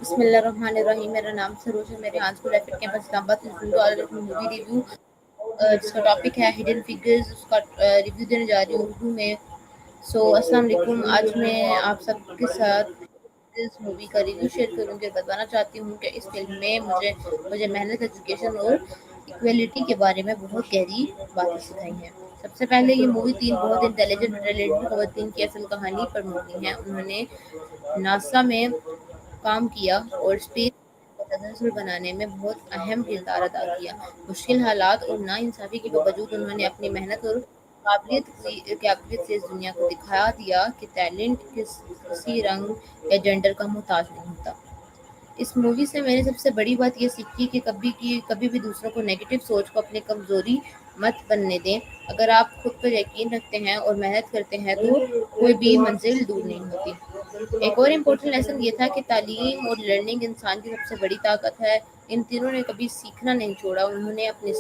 بسم اللہ الرحمن الرحیم. میرا نام سروج ہے. میرے آج کو ریپٹ کیمپس اسلام آباد سے مووی ریویو جس کا ٹاپک ہے ہڈن فگرز، اس کا ریویو دینے جا رہی ہوں اردو میں. السلام علیکم. آج میں آپ سب کے ساتھ اس مووی کا ریویو شیئر کروں گی اور بتانا چاہتی ہوں کہ اس فلم میں مجھے محنت، ایجوکیشن اور ایکویلٹی کے بارے میں بہت گہری باتیں سکھائی ہیں. سب سے پہلے یہ مووی تین بہت انٹیلیجنٹ ٹیلنٹڈ خواتین کی اصل کہانی پر مبنی ہے. انہوں نے ناسا میں کام کیا اور اسپیس کو تسلسل بنانے میں بہت اہم کردار ادا کیا. مشکل حالات اور ناانصافی کے باوجود انہوں نے اپنی محنت اور قابلیت سے اس دنیا کو دکھا دیا کہ ٹیلنٹ کسی رنگ یا جینڈر کا محتاج نہیں ہوتا. اس مووی سے میں نے سب سے بڑی بات یہ سیکھی کہ کبھی بھی دوسروں کو نیگیٹو سوچ کو اپنی کمزوری مت بننے دیں. اگر آپ خود پر یقین رکھتے ہیں اور محنت کرتے ہیں تو کوئی بھی منزل دور نہیں ہوتی. ایک اور امپورٹنٹ لیسن یہ تھا کہ تعلیم اور لرننگ انسان کی سب سے بڑی طاقت ہے. ان تینوں نے کبھی سیکھنا نہیں چھوڑا. انہوں نے اپنے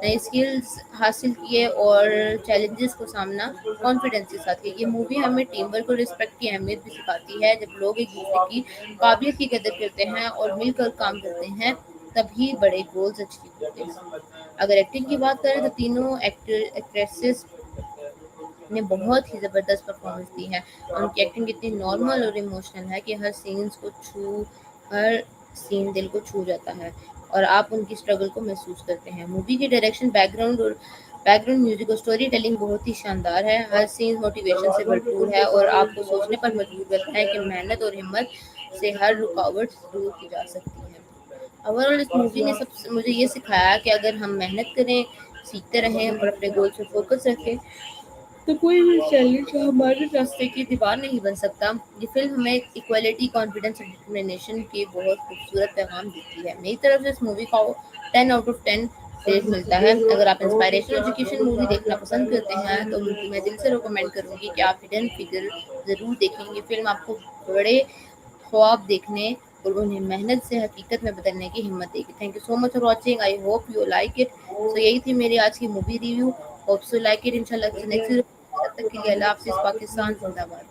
نئے اسکلز حاصل کیے اور چیلنجز کو سامنا کانفیڈنس کے ساتھ کیا. یہ مووی ہمیں ٹیم ورک اور رسپیکٹ کی اہمیت بھی سکھاتی ہے. جب لوگ ایک دوسرے کی قابلیت کی قدر کرتے ہیں اور مل کر کام کرتے ہیں تبھی بڑے گولز اچیو ہوتے ہیں. اگر ایکٹنگ کی بات کریں تو تینوں ایکٹریسز نے بہت ہی زبردست پرفارمنس دی ہے. ان کی ایکٹنگ اتنی نارمل اور ایموشنل ہے کہ ہر سین دل کو چھو جاتا ہے اور آپ ان کی اسٹرگل کو محسوس کرتے ہیں. مووی کی ڈائریکشن، بیک گراؤنڈ میوزک اور اسٹوری ٹیلنگ بہت ہی شاندار ہے. ہر سین موٹیویشن سے بھرپور ہے اور آپ کو سوچنے پر مجبور کرتا ہے کہ محنت اور ہمت سے ہر رکاوٹ دور کی جا سکتی ہے. اوورآل اس مووی نے مجھے یہ سکھایا کہ اگر ہم محنت کریں، سیکھتے رہیں اور اپنے گول پہ فوکس رکھیں تو کوئی بھی چیلنج ہمارے راستے کی دیوار نہیں بن سکتا. یہ فلم ہمیں ایکویلٹی، کانفیڈنس اور ڈٹرمنیشن کی بہت خوبصورت پیغام دیتی ہے. میری طرف سے اس مووی کو 10 آؤٹ آف 10 ریٹ ملتا ہے. اگر آپ انسپائریشن ایجوکیشن مووی دیکھنا پسند کرتے ہیں تو میں دل سے ریکمینڈ کروں گی کہ آپ ہڈن فگر ضرور دیکھیں. یہ فلم آپ کو بڑے خواب دیکھنے اور انہیں محنت سے حقیقت میں بدلنے کی ہمت دے گی. Thank you so much for watching. I hope you like it. یہی تھی میری آج کی movie review. Hope so like it. انشاءاللہ نیکسٹ تب تک کے لیے اللہ حافظ. پاکستان زندہ باد.